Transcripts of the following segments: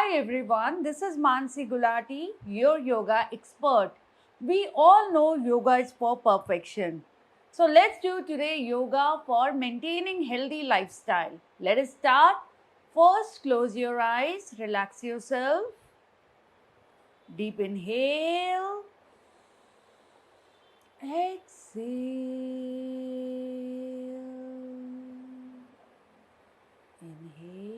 Hi everyone, this is Mansi Gulati, your yoga expert. We all know yoga is for perfection. So let's do today yoga for maintaining healthy lifestyle. Let us start. First, close your eyes, relax yourself. Deep inhale. Exhale. Inhale.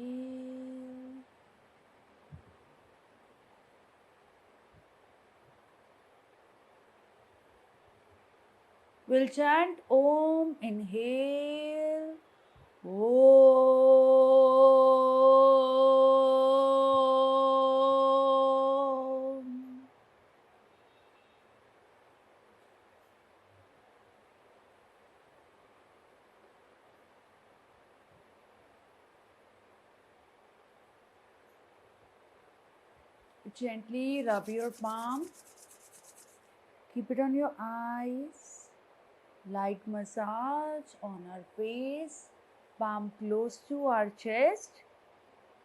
We'll chant Om, inhale, Om. Gently rub your palm, keep it on your eyes. Light massage on our face, palm close to our chest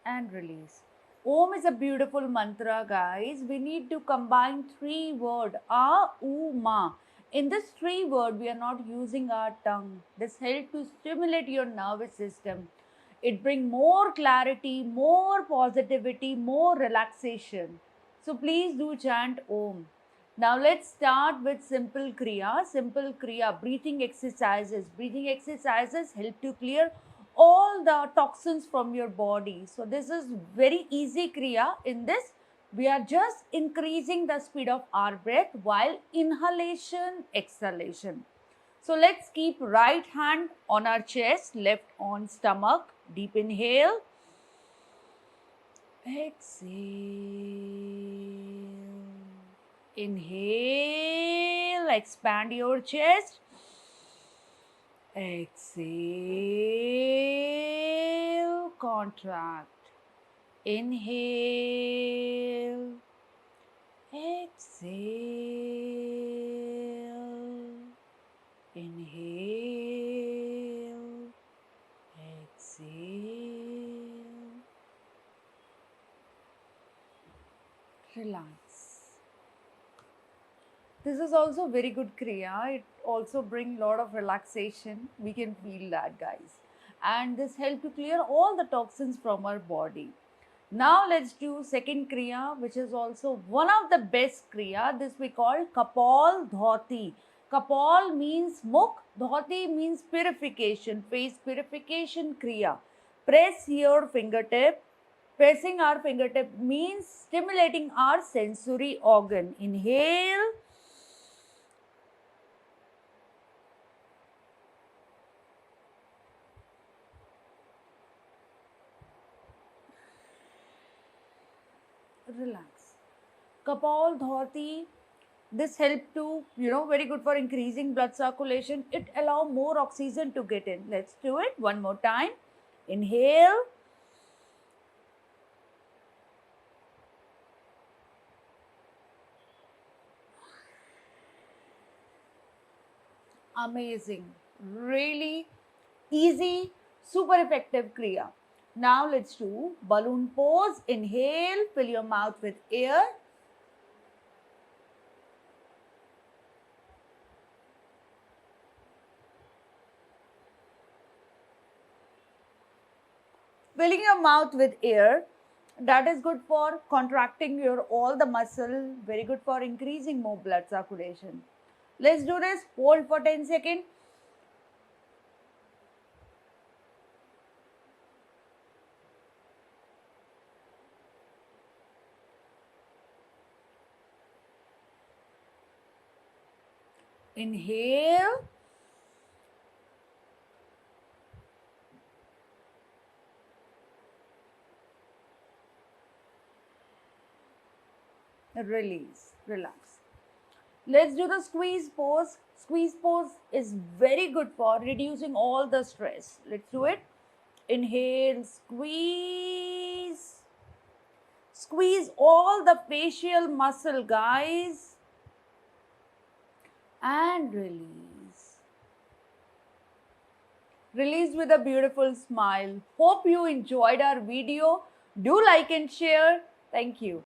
and release. Om is a beautiful mantra, guys. We need to combine three words, A, U, Ma. In this three word, we are not using our tongue. This helps to stimulate your nervous system. It brings more clarity, more positivity, more relaxation. So please do chant Om. Now let's start with simple kriya. Simple kriya, breathing exercises. Breathing exercises help to clear all the toxins from your body. So this is very easy kriya. In this, we are just increasing the speed of our breath while inhalation, exhalation. So let's keep right hand on our chest, left on stomach. Deep inhale. Exhale. Inhale, expand your chest. Exhale, contract. Inhale. Exhale. Inhale. Exhale. Relax. This is also very good kriya. It also brings a lot of relaxation. We can feel that, guys. And this helps to clear all the toxins from our body. Now let's do second kriya, which is also one of the best kriya. This we call Kapal Dhoti. Kapal means mukh, Dhoti means purification, face purification kriya. Press your fingertip. Pressing our fingertip means stimulating our sensory organ. Inhale. Relax. Kapal Dhoti, this help to, very good for increasing blood circulation. It allow more oxygen to get in. Let's do it one more time. Inhale. Amazing. Really easy, super effective kriya. Now let's do balloon pose. Inhale, fill your mouth with air. Filling your mouth with air, that is good for contracting your all the muscle, very good for increasing more blood circulation. Let's do this. Hold for 10 seconds. Inhale. Release, relax. Let's do the squeeze pose. Squeeze pose is very good for reducing all the stress. Let's do it. Inhale, squeeze. Squeeze all the facial muscle, guys. And release. Release with a beautiful smile. Hope you enjoyed our video. Do like and share. Thank you.